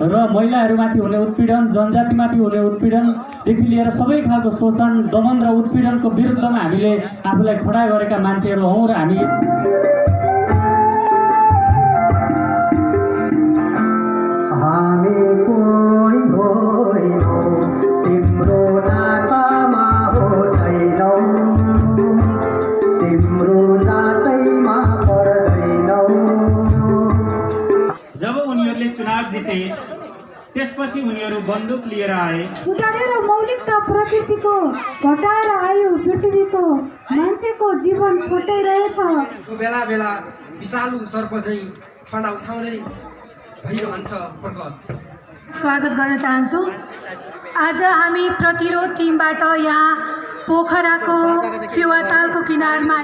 र महिलाहरूमाथि हुने उत्पीडन, जनजातिमाथि हुने उत्पीडनदेखि लिएर सबै खालको शोषण, दमन र उत्पीडनको विरुद्धमा हामीले आफूलाई खडा गरेका मान्छेहरू हौँ र हामी चुनाव जिते त्यसपछि उनीहरू बन्दुक लिएर आए। उजाडेर मौलिकता प्रकृतिको घटाएर आयो पृथ्वीको मान्छेको जीवन छोटै रहेछ। बेला बेला विषालु सर्प चाहिँ फन्डा उठाउँदै भइरहन्छ प्रकट। स्वागत गर्न चाहन्छु। आज हामी प्रतिरोध टिमबाट यहाँ पोखराको फेवातालको किनारमा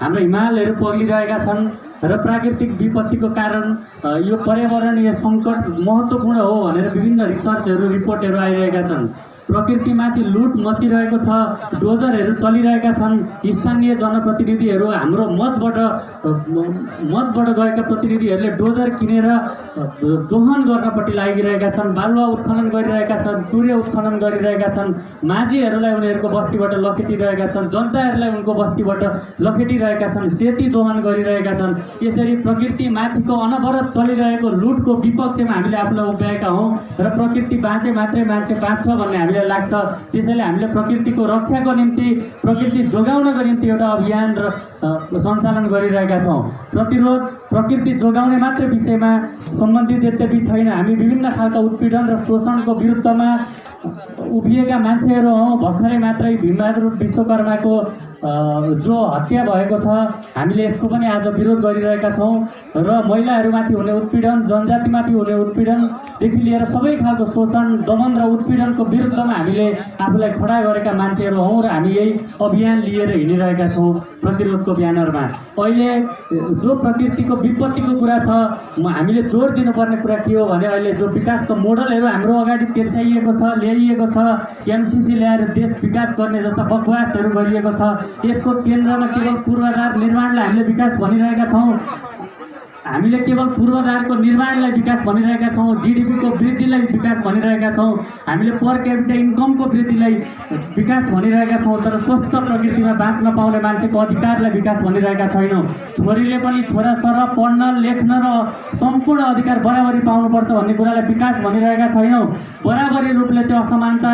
हाम्रो हिमालहरू पग्लिरहेका छन् र प्राकृतिक विपत्तिको कारण यो पर्यावरणीय सङ्कट महत्त्वपूर्ण हो भनेर विभिन्न रिसर्चहरू रिपोर्टहरू आइरहेका छन्। प्रकृतिमाथि लुट मचिरहेको छ, डोजरहरू चलिरहेका छन्। स्थानीय जनप्रतिनिधिहरू हाम्रो मतबाट गएका प्रतिनिधिहरूले डोजर किनेर दोहन गर्नपट्टि लागिरहेका छन्, बालुवा उत्खनन गरिरहेका छन्, सूर्य उत्खनन गरिरहेका छन्, माझीहरूलाई उनीहरूको बस्तीबाट लखेटिरहेका छन्, जनताहरूलाई उनको बस्तीबाट लखेटिरहेका छन्, सेती दोहन गरिरहेका छन्। यसरी प्रकृतिमाथिको अनवरत चलिरहेको लुटको विपक्षमा हामीले आफूलाई उभ्याएका हौँ र प्रकृति बाँचे मात्रै मान्छे बाँच्छ भन्ने हामीलाई लाग्छ। त्यसैले हामीले प्रकृतिको रक्षाको निम्ति, प्रकृति जोगाउनको निम्ति एउटा अभियान र सञ्चालन गरिरहेका छौँ। प्रतिरोध प्रकृति जोगाउने मात्र विषयमा सम्बन्धित यद्यपि छैन, हामी विभिन्न खालका उत्पीडन र शोषणको विरुद्धमा उभिएका मान्छेहरू हौँ। भर्खरै मात्रै भीमबहादुर विश्वकर्माको जो हत्या भएको छ, हामीले यसको पनि आज विरोध गरिरहेका छौँ र महिलाहरूमाथि हुने उत्पीडन, जनजातिमाथि हुने उत्पीडनदेखि लिएर सबै खालको शोषण, दमन र उत्पीडनको विरुद्धमा हामीले आफूलाई खडा गरेका मान्छेहरू हौँ र हामी यही अभियान लिएर हिँडिरहेका छौँ प्रतिरोधको ब्यानरमा। अहिले जो प्रकृतिको विपत्तिको कुरा छ, हामीले जोड दिनुपर्ने कुरा के हो भने अहिले जो विकासको मोडलहरू हाम्रो अगाडि तेर्साइएको छ, ल्याइएको छ, एमसिसी ल्याएर देश विकास गर्ने जस्ता बकवासहरू गरिएको छ, यसको केन्द्रमा केवल पूर्वाधार निर्माणलाई हामीले विकास भनिरहेका छौँ। हामीले केवल पूर्वाधारको निर्माणलाई विकास भनिरहेका छौँ, जीडीपीको वृद्धिलाई विकास भनिरहेका छौँ, हामीले पर क्यापिटा इन्कमको वृद्धिलाई विकास भनिरहेका छौँ, तर स्वस्थ प्रकृतिमा बाँच्न पाउने मान्छेको अधिकारलाई विकास भनिरहेका छैनौँ। छोरीले पनि छोराछोरा पढ्न, लेख्न र सम्पूर्ण अधिकार बराबरी पाउनुपर्छ भन्ने कुरालाई विकास भनिरहेका छैनौँ। बराबरी रूपले चाहिँ असमानता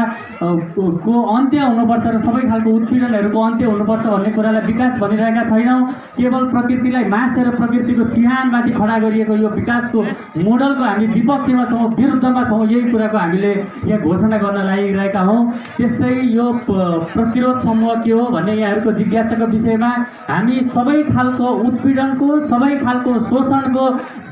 को अन्त्य हुनुपर्छ र सबै खालको उत्पीडनहरूको अन्त्य हुनुपर्छ भन्ने कुरालाई विकास भनिरहेका छैनौँ। केवल प्रकृतिलाई मासेर प्रकृतिको चिहान खडा गरिएको यो विकासको मोडलको हामी विपक्षमा छौँ, विरुद्धमा छौँ। यही कुराको हामीले यहाँ घोषणा गर्न लागिरहेका हौँ। त्यस्तै यो प्रतिरोध समूह के हो भन्ने यहाँहरूको जिज्ञासाको विषयमा हामी सबै खालको उत्पीडनको, सबै खालको शोषणको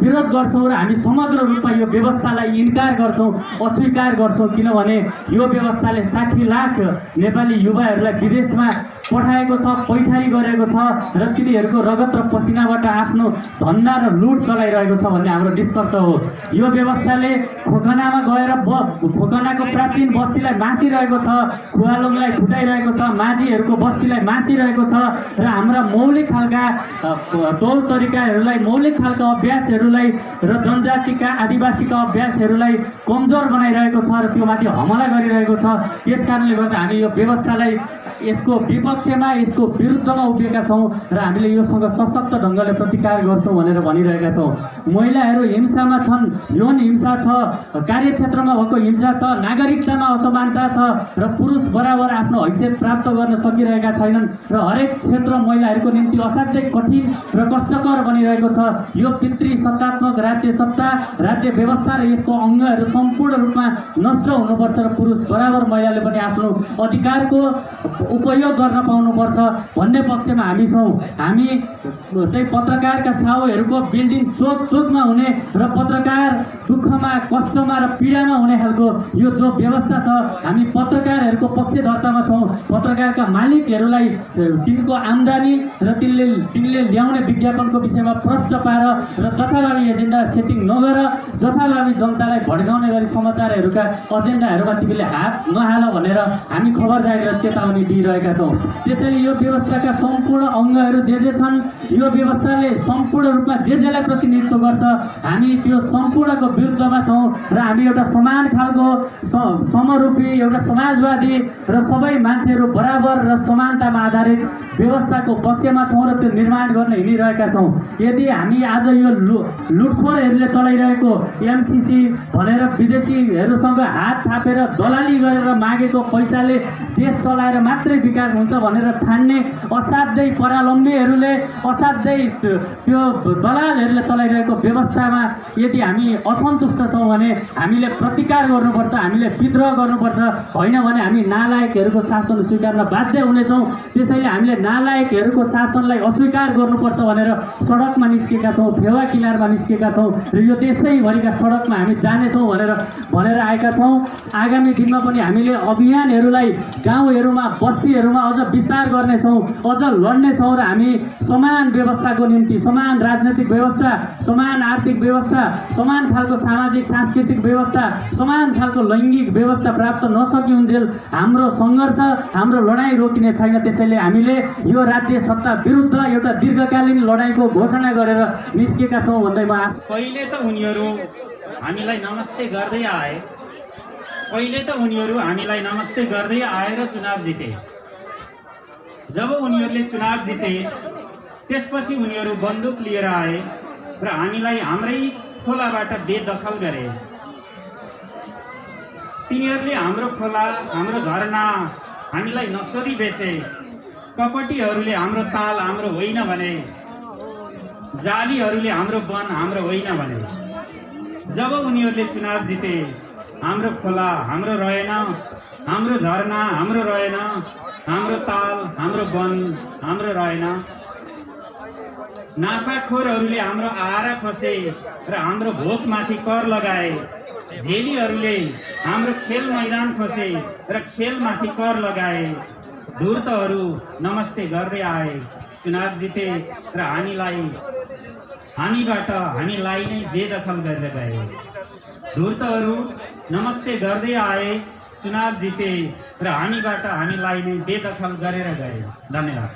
विरोध गर्छौँ र हामी समग्र रूपमा यो व्यवस्थालाई इन्कार गर्छौँ, अस्वीकार गर्छौँ। किनभने यो व्यवस्थाले 60 लाख नेपाली युवाहरूलाई विदेशमा पठाएको छ, पैठारी गरेको छ र तिनीहरूको रगत र पसिनाबाट आफ्नो धन्दा र लुट चलाइरहेको छ भन्ने हाम्रो निष्कर्ष हो। यो व्यवस्थाले खोकनामा गएर खोकनाको प्राचीन बस्तीलाई मासिरहेको छ, खुवालोङलाई फुटाइरहेको छ, माझीहरूको बस्तीलाई मासिरहेको छ र हाम्रा मौलिक खालका तौर तरिकाहरूलाई, मौलिक खालका अभ्यासहरूलाई र जनजातिका आदिवासीका अभ्यासहरूलाई कमजोर बनाइरहेको छ र त्यो माथि हमला गरिरहेको छ। त्यस कारणले गर्दा हामी यो व्यवस्थालाई यसको विपक्षमा, यसको विरुद्धमा उभिएका छौँ र हामीले योसँग सशक्त ढङ्गले प्रतिकार गर्छौँ भनेर भनिरहेका छौँ। महिलाहरू हिंसामा छन्, यौन हिंसा छ, कार्यक्षेत्रमा भएको हिंसा छ, नागरिकतामा असमानता छ र पुरुष बराबर आफ्नो हैसियत प्राप्त गर्न सकिरहेका छैनन् र हरेक क्षेत्र महिलाहरूको निम्ति असाध्यै कठिन र कष्टकर बनिरहेको छ। यो पितृ सत्तात्मक राज्य सत्ता, राज्य व्यवस्था र यसको अङ्गहरू सम्पूर्ण रूपमा नष्ट हुनुपर्छ र पुरुष बराबर महिलाले पनि आफ्नो अधिकारको उपयोग गर्न पाउनुपर्छ भन्ने पक्षमा हामी छौँ। हामी चाहिँ पत्रकारका साहुहरूको बिल्डिङ चोक चोकमा हुने र पत्रकार दुःखमा, कष्टमा र पीडामा हुने खालको यो जो व्यवस्था छ, हामी पत्रकारहरूको पक्षधर्तामा छौँ। पत्रकारका मालिकहरूलाई तिनको आम्दानी र तिनले ल्याउने विज्ञापनको विषयमा प्रश्न पार र जथाभावी एजेन्डा सेटिङ नगर, जथाभावी जनतालाई भड्काउने गरी समाचारहरूका एजेन्डाहरूमा तिमीले हात नहाल भनेर हामी खबरदारी र चेतावनी दिइरहेका छौँ। त्यसैले यो व्यवस्थाका सम्पूर्ण अङ्गहरू जे छन्, यो व्यवस्थाले सम्पूर्ण रूपमा जेलाई प्रतिनिधित्व गर्छ, हामी त्यो सम्पूर्णको विरुद्धमा छौँ र हामी एउटा समान खालको समरूपी, एउटा समाजवादी र सबै मान्छेहरू बराबर र समानतामा आधारित व्यवस्थाको पक्षमा छौँ र त्यो निर्माण गर्न हिँडिरहेका छौँ। यदि हामी आज यो लुटखोरहरूले चलाइरहेको एमसिसी भनेर विदेशीहरूसँग हात थापेर दलाली गरेर मागेको पैसाले देश चलाएर मात्रै विकास हुन्छ भनेर ठान्ने असाध्यै परालम्बीहरूले, असाध्यै त्यो दलालहरूले चलाइरहेको व्यवस्थामा यदि हामी असन्तुष्ट छौँ भने हामीले प्रतिकार गर्नुपर्छ, हामीले विद्रोह गर्नुपर्छ। होइन भने हामी नालायकहरूको शासन स्वीकार्न बाध्य हुनेछौँ। त्यसैले हामीले नालायकहरूको शासनलाई अस्वीकार गर्नुपर्छ भनेर सडकमा निस्केका छौँ, फेवा किनारमा निस्केका छौँ र यो देशैभरिका सडकमा हामी जानेछौँ भनेर आएका छौँ। आगामी दिनमा पनि हामीले अभियानहरूलाई गाउँहरूमा, बस्तीहरूमा अझ विस्तार गर्नेछौँ, अझ लड्नेछौँ र हामी समान व्यवस्थाको निम्ति, समान राजनैतिक व्यवस्था, समान आर्थिक व्यवस्था, समान खालको सामाजिक सांस्कृतिक व्यवस्था, समान खालको लैङ्गिक व्यवस्था प्राप्त नसकिउन्जेल हाम्रो सङ्घर्ष, हाम्रो लडाइँ रोकिने छैन। त्यसैले हामीले यो राज्य सत्ता विरुद्ध एउटा दीर्घकालीन लडाइँको घोषणा गरेर निस्केका छौँ भन्दै म पहिले त उनीहरू हामीलाई नमस्ते गर्दै आए र चुनाव जिते। जब उनीहरूले चुनाव जिते त्यसपछि उनीहरू बन्दुक लिएर आए र हामीलाई हाम्रै खोलाबाट बेदखल गरे। तिनीहरूले हाम्रो खोला हाम्रो झरना हामीलाई नसोधी बेचे। कपटीहरूले हाम्रो ताल हाम्रो होइन भने, जालीहरूले हाम्रो वन हाम्रो होइन भने। जब उनीहरूले चुनाव जिते हाम्रो खोला हाम्रो रहेन, हाम्रो झरना हाम्रो रहेन, हाम्रो ताल हाम्रो वन हाम्रो रहेन। नाफाखोरहरूले हाम्रो आहारा खसे र हाम्रो भोकमाथि कर लगाए। झेलीहरूले हाम्रो खेल मैदान खसे र खेलमाथि कर लगाए। धूर्तहरू नमस्ते गर्दै आए, चुनाव जिते र हामीबाट हामीलाई नै बेदखल गरेर गए। धूर्तहरू नमस्ते गर्दै आए, चुनाव जिते र हामीबाट हामीलाई नै बेदखल गरेर गए। धन्यवाद।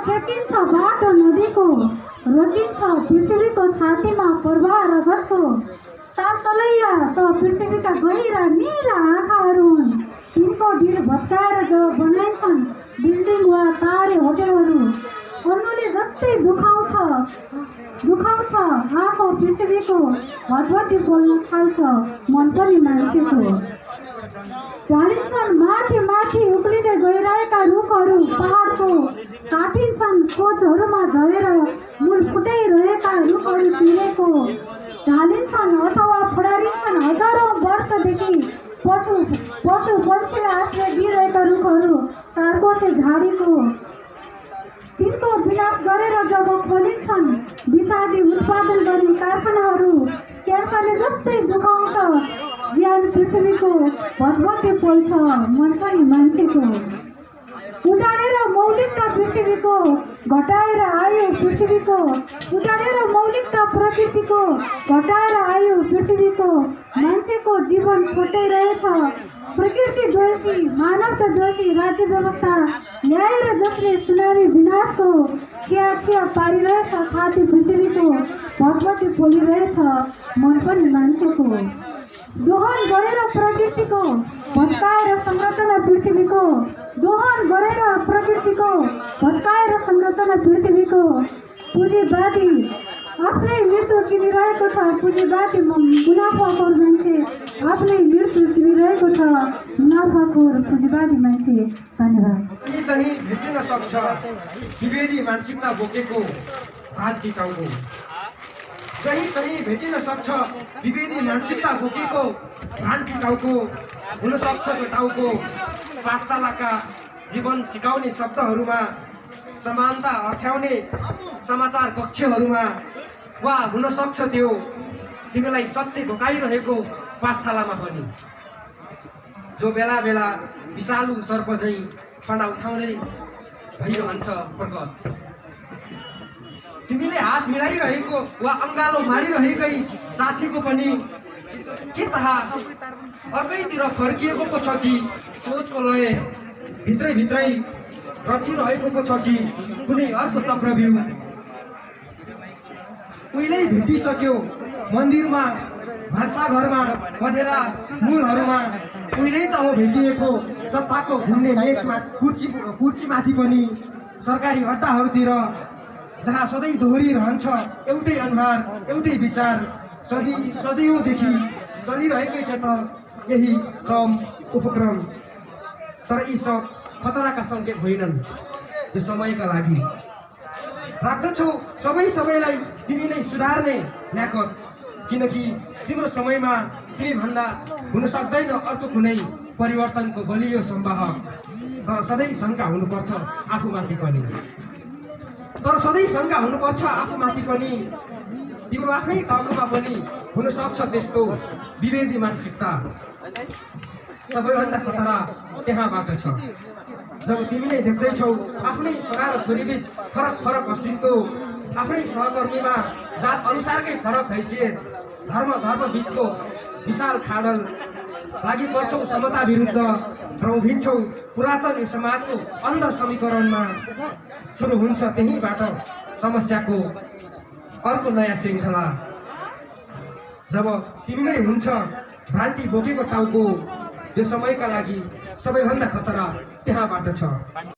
छेकिन्छ बाटो नदीको, रोकिन्छ पृथ्वीको छातीमा प्रवाह रगतको। तालतलैया त पृथ्वीका गहिरा नीला आँखाहरू हुन्। तिनको ढिर भत्काएर जब बनाइन्छन् बिल्डिङ वा तारे होटलहरू, अन्नुले जस्तै दुखाउँछ आँखो पृथ्वीको। हतपति बोल्न थाल्छ मन पनि मान्छेको। ढालिन्छन् माथि माथि उक्लिँदै गइरहेका रुखहरू पहाडको। काटिन्छन् कोचहरूमा झरेर मूल फुटाइरहेका रुखहरू चिरेको। ढालिन्छन् अथवा फुडारिन्छन् हजारौँ वर्षदेखि पशु पक्षीलाई आश्रय दिइरहेका रुखहरू सार्कोसे झाडीको। तिनको विनाश गरेर जब खोलिन्छन् विषादी उत्पादन गर्ने कारखानाहरू, क्यान्सरले जस्तै दुखाउँछ ज्यान पृथ्वीको। भतभते पोल्छ मन पनि मान्छेको। उजाडेर मौलिकता पृथ्वीको, घटाएर आयो पृथ्वीको। उजाडेर मौलिकता प्रकृतिको, घटाएर आयो पृथ्वीको। मान्छेको जीवन छोटै रहेछ। प्रकृति द्वेषी मानवता द्वेषी राज्य व्यवस्था ल्याएर जसले सुनामी विनाशको छिया पारिरहेछ छाती पृथ्वीको। भतभते पोलिरहेछ मन पनि मान्छेको। दोहन गरेर प्रकृतिको, भत्काएर संरचना पृथ्वीको। दोहन गरेर प्रकृतिको, भत्काएर संरचना पृथ्वीको। पुँजीवादी आफ्नै मृत्यु किनिरहेको छ। पुँजीवादी मुनाफाखोर मान्छे आफ्नै मृत्यु किनिरहेको छ। मुनाफाखोर पुँजीवादी मान्छे। धन्यवाद। कहीँ भेटिन सक्छ विभेदी मानसिकता बोकेको भ्रान्ति टाउको। कहीँ भेटिन सक्छ विभेदी मानसिकता बोकेको भ्रान्ति टाउको। हुन सक्छ त्यो टाउको पाठशालाका जीवन सिकाउने शब्दहरूमा, समानता अर्थ्याउने समाचार कक्षहरूमा, वा हुन सक्छ त्यो तिमीलाई सत्य ढोकाइरहेको पाठशालामा पनि। जो बेला बेला विषालु सर्प झैँ फन्डा उठाउँदै भइरहन्छ प्रकट। तिमीले हात मिलाइरहेको वा अङ्गालो मारिरहेकै साथीको पनि के थाहा अर्कैतिर फर्किएको पो छ कि सोचको लय भित्रै रचिरहेको पो छ कि कुनै अर्को चक्रव्यूह। उहिल्यै भेटिसक्यो मन्दिरमा, भान्साघरमा, पँधेरा मूलहरूमा। उहिल्यै त हो भेटिएको सत्ताको घुम्ने मेचमा, कुर्सीमाथि पनि। सरकारी अड्डाहरूतिर जहाँ सधैँ दोहोरिरहन्छ एउटै अनुहार एउटै विचार। सदैवदेखि चलिरहेकै छ त यही क्रम उपक्रम। तर यी सब खतराका सङ्केत होइनन्, यो समयका लागि राख्दछौ सबैलाई तिमी नै सुधार्ने ल्याकत। किनकि तिम्रो समयमा तिमी भन्दा हुन सक्दैन अर्को कुनै परिवर्तनको बलियो सम्वाहक। तर सधैँ शङ्का हुनुपर्छ आफूमाथि पनि। तिम्रो आफ्नै टाउकोमा पनि हुन सक्छ त्यस्तो विभेदी मानसिकता। सबैभन्दा खतरा त्यहाँबाट छ जब तिमीले देख्दैछौ आफ्नै छोरा र छोरीबीच फरक अस्तित्व। आफ्नै सहकर्मीमा जात अनुसारकै फरक हैसियत। धर्म बीचको विशाल खाडल लागि पर्छौ समता विरुद्ध र उभिन्छौ पुरातन समाजको अन्ध समीकरणमा। सुरु हुन्छ त्यहीँबाट समस्याको अर्को नयाँ श्रृङ्खला। जब तिमी नै हुन्छ भ्रान्ति बोकेको टाउको। यो समयका लागि सबैभन्दा खतरा त्यहाँबाट छ।